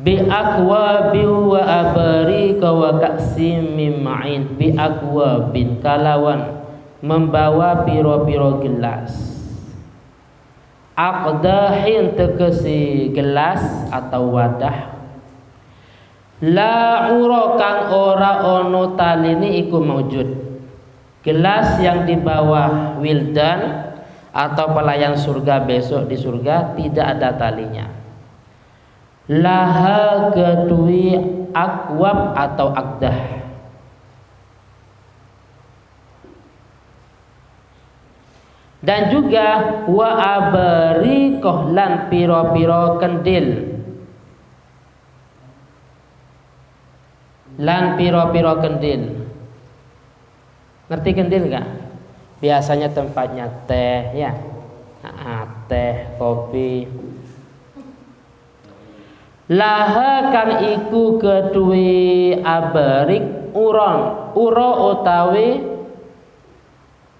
bi aqwabi wa abarika wa ka'sim min ma'in, bi aqwabin kalawan membawa piro-piro gelas, aqdahin tegesi gelas atau wadah, la ura kang ora ono talini iku maujud. Gelas yang di bawah wildan atau pelayan surga besok di surga tidak ada talinya. Laha kedui akwab atau akdah. Dan juga wa abarikoh lan piro-piro kendil, lan piro-piro kendil. Ngerti kendil gak? Biasanya tempatnya teh ya, teh, kopi. Laha kang iku kedue abarik uron, uro utawi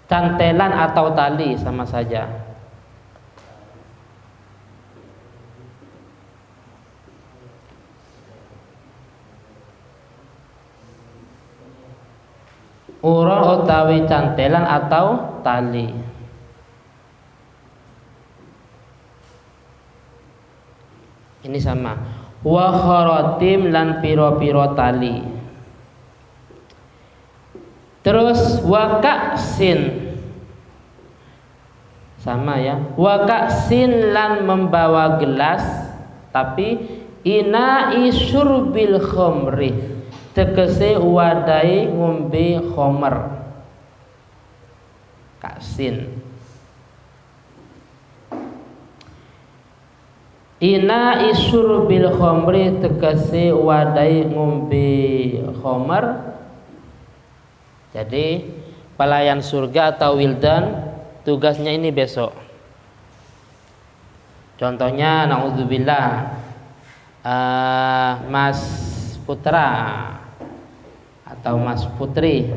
cantelan atau tali sama saja. Uron utawi cantelan atau tali. Ini sama. Wa kharatim lan piro-piro tali. Terus wa ka'sin sama ya. Wa ka'sin lan membawa gelas, tapi ina'i syurbil khamri, tegese wadai ngombe khomer. Ka'sin. Ina isur bil khomri tegese wadai ngombe khomer. Jadi pelayan surga atau wildan tugasnya ini besok. Contohnya naudzubillah Mas Putra atau Mas Putri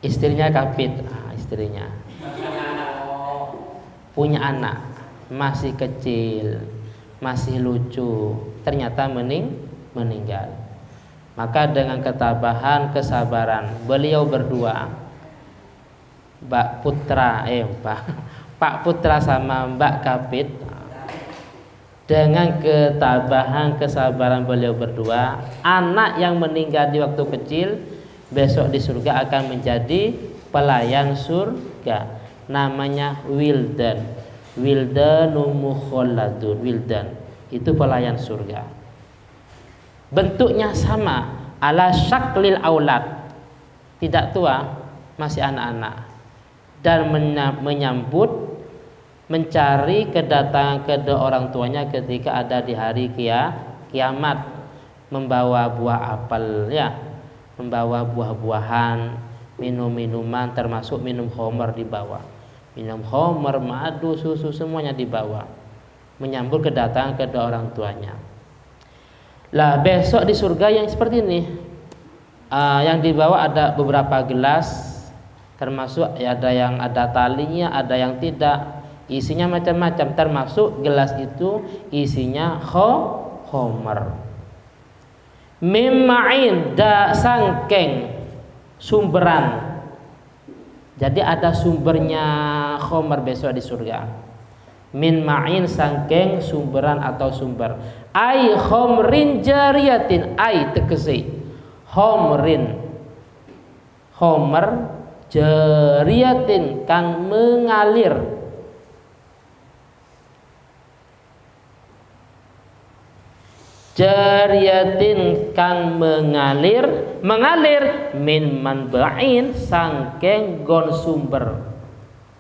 istrinya kapit, istrinya punya anak masih kecil, masih lucu, ternyata meninggal. Maka dengan ketabahan, kesabaran beliau berdua, Pak Putra sama Mbak Kapit, dengan ketabahan, kesabaran beliau berdua, anak yang meninggal di waktu kecil besok di surga akan menjadi pelayan surga. Namanya wildan, wildanum mukhalladun. Wildan itu pelayan surga. Bentuknya sama, ala syaklil aulad, tidak tua, masih anak-anak, dan menyambut, mencari kedatangan kedua orang tuanya ketika ada di hari kiamat, membawa buah apel ya, membawa buah-buahan, minum-minuman, termasuk minum khamar dibawa. Minum khamar, madu, susu, semuanya dibawa, menyambut kedatangan kedua orang tuanya. Lah besok di surga yang seperti ini, yang dibawa ada beberapa gelas, termasuk ya, ada yang ada talinya, ada yang tidak, isinya macam-macam, termasuk gelas itu isinya khamar. Mimma'in da sangkeng sumberan. Jadi ada sumbernya khamar besok di surga. Min ma'in sangkeng sumberan atau sumber. Ai khamrin jariyatin, ai tegese khamrin, khamar jariyatin kang mengalir. Jariyatin kang mengalir, mengalir min manba'in sangkeng gon sumber.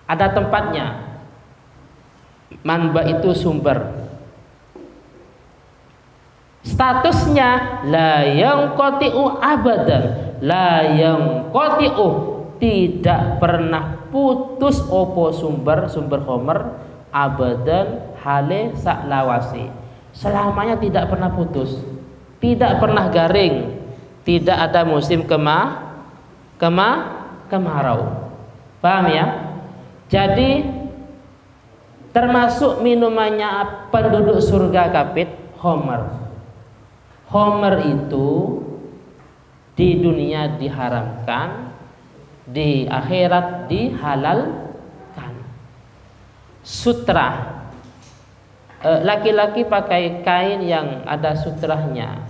Ada tempatnya. Manba itu sumber. Statusnya la yanqati'u abadan, la yanqati'u, tidak pernah putus opo sumber khamar abadan hale sak lawasi. Selamanya tidak pernah putus, tidak pernah garing, tidak ada musim kemarau. Paham ya? Jadi Termasuk minumannya penduduk surga kapit, khamr. Khamr itu di dunia diharamkan, di akhirat dihalalkan. Sutra, laki-laki pakai kain yang ada sutrahnya,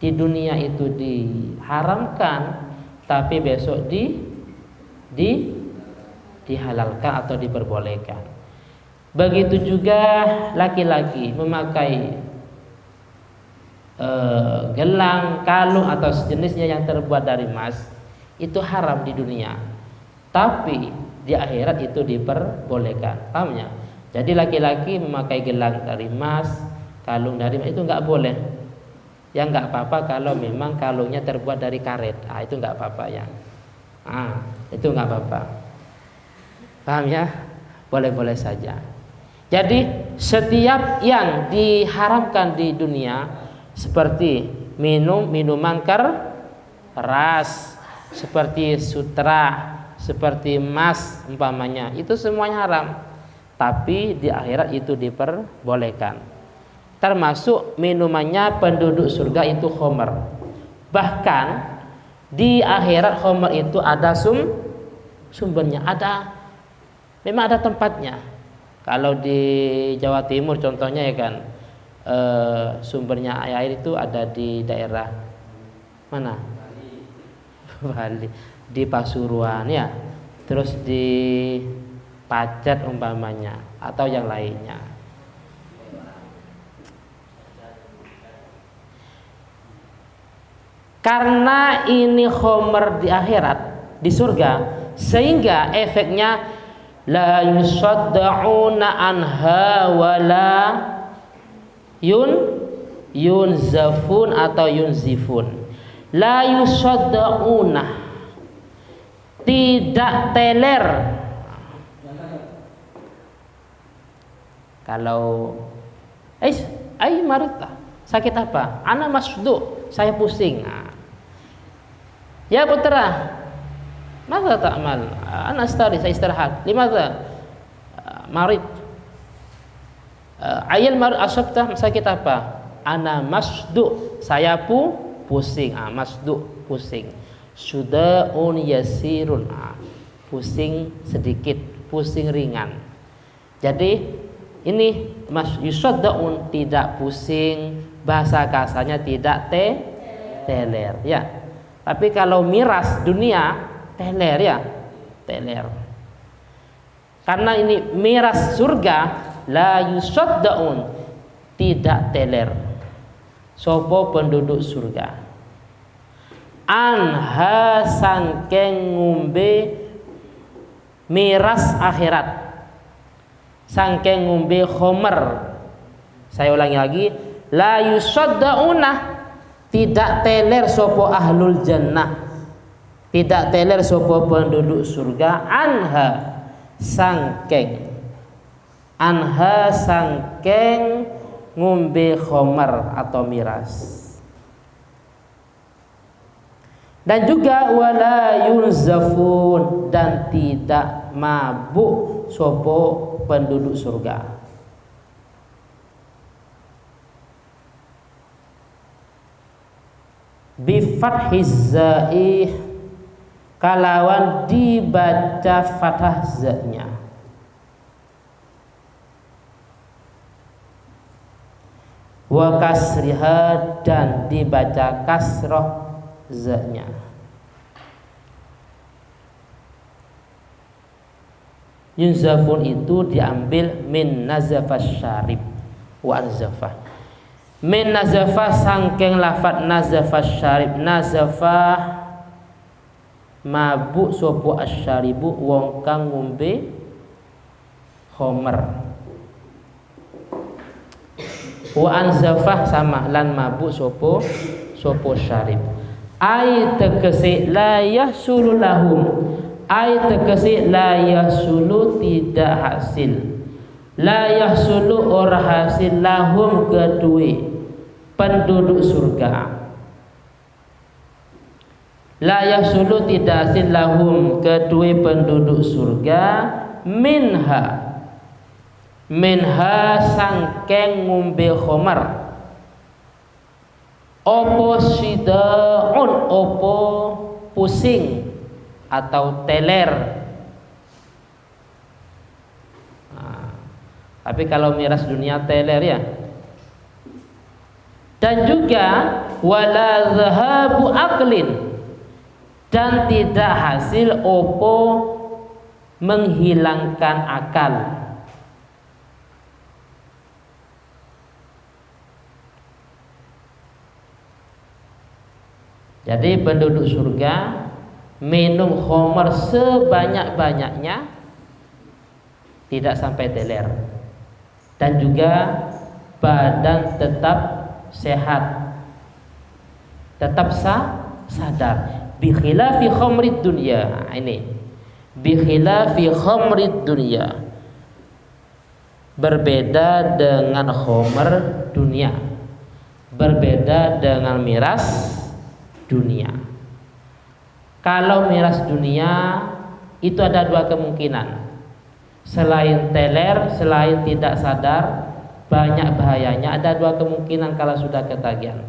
di dunia itu diharamkan, tapi besok dihalalkan atau diperbolehkan. Begitu juga laki-laki memakai gelang, kalung atau sejenisnya yang terbuat dari emas, itu haram di dunia, tapi di akhirat itu diperbolehkan. Paham ya? Jadi laki-laki memakai gelang dari emas, kalung dari emas, itu nggak boleh. Yang nggak apa-apa kalau memang kalungnya terbuat dari karet, itu nggak apa-apa ya. Itu nggak apa-apa. Paham ya? Boleh-boleh saja. Jadi setiap yang diharamkan di dunia seperti minuman keras, seperti sutra, seperti emas umpamanya, itu semuanya haram. Tapi di akhirat itu diperbolehkan. Termasuk minumannya penduduk surga itu khamr. Bahkan di akhirat khamr itu ada sumbernya, memang ada tempatnya. Kalau di Jawa Timur contohnya ya kan, sumbernya air itu ada di daerah mana? Bali, di Pasuruan ya, terus di Pacet umpamanya, atau yang lainnya. Karena ini khamr di akhirat, di surga, sehingga efeknya la yusaddauna anha wala yunzafun atau yunzifun. La yusaddauna, tidak teler. Kalau marita, sakit apa? Ana masdu, saya pusing. Ya putra, masa ta'mal? Ana astari, saya istirahat. Limadha? Marid. Ayal marid asabta, sakit apa? Ana masdu, saya pusing. Masdu, pusing. Sudaun yasirun, pusing sedikit, pusing ringan. Jadi ini yusaddaun, tidak pusing, bahasa kasarnya tidak teler ya. Tapi kalau miras dunia teler ya, teler. Karena ini miras surga, la yusaddaun, tidak teler. Sopo penduduk surga, anha sangkeng ngumbe miras akhirat, sangkeng ngumbe khamr. Saya ulangi lagi, la yusaddauna, tidak teler sopo ahlul jannah, tidak teler sopo penduduk surga, anha sangkeng ngumbe khamr atau miras. Dan juga wala yunzafun, dan tidak mabuk sopo penduduk surga. Bifathiz za'i, kalawan dibaca fathah za-nya. Wa kasriha, dan dibaca kasroh za-nya. Yunzafun itu diambil min nazafas syarib wa arzafah. Min nazafah sangking lafat nazafah syarib, nazafah mabuk sopo asyaribu, wong kang ngombe khamr. Wa anzafah sama lan mabuk sopo syarib. Ai tegese la yahsulu lahum, ai tegese la yahsulu tidak hasil, la yahsulu ora hasil lahum kedue penduduk surga. La yahsulu tidak hasil lahum kedue penduduk surga minha minha sangkeng ngombe khamar, opo sidaun, opo pusing atau teler. Tapi kalau miras dunia teler ya. Dan juga wala zahabu aqlin, dan tidak hasil opo menghilangkan akal. Jadi penduduk surga minum khamar sebanyak-banyaknya, tidak sampai teler, dan juga badan tetap sehat, tetap sadar. Bi khilafi khamrid dunya, ini bi khilafi khamrid dunya, berbeda dengan khamar dunia, berbeda dengan miras dunia. Kalau miras dunia itu ada dua kemungkinan. Selain teler, selain tidak sadar, banyak bahayanya. Ada dua kemungkinan kalau sudah ketagihan.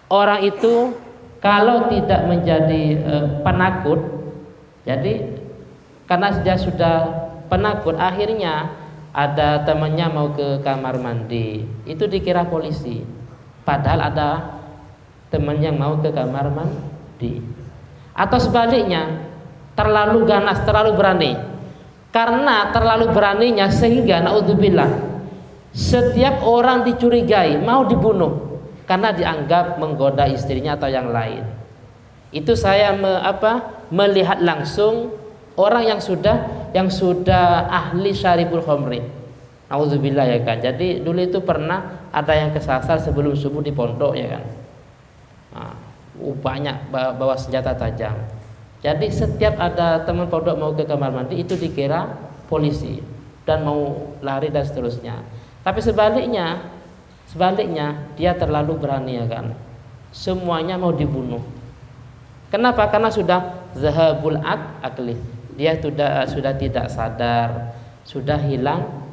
Orang itu kalau tidak menjadi penakut, jadi karena dia sudah penakut, akhirnya ada temannya mau ke kamar mandi, itu dikira polisi, padahal ada teman yang mau ke kamar mandi. Atau sebaliknya, terlalu ganas, terlalu berani. Karena terlalu beraninya sehingga naudzubillah, setiap orang dicurigai mau dibunuh karena dianggap menggoda istrinya atau yang lain. Itu saya melihat langsung orang yang sudah ahli syaribul khamri. Naudzubillah ya kan. Jadi dulu itu pernah ada yang kesasar sebelum subuh di pondok ya kan. Banyak bawa senjata tajam. Jadi setiap ada teman pondok mau ke kamar mandi itu dikira polisi dan mau lari dan seterusnya. Tapi sebaliknya dia terlalu berani ya kan. Semuanya mau dibunuh. Kenapa? Karena sudah zahabul akli. Dia sudah tidak sadar, sudah hilang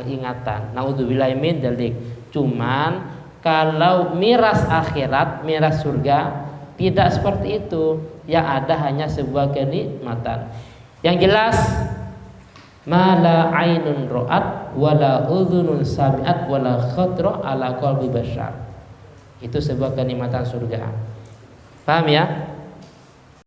ingatan. Naudzubillahi min dzalik. Cuman kalau miras akhirat, miras surga tidak seperti itu. Yang ada hanya sebuah kenikmatan. Yang jelas, mala ainun ra'at wala udhunun sami'at wala khatra ala qalbi bashar. Itu sebuah kenikmatan surga. Paham ya?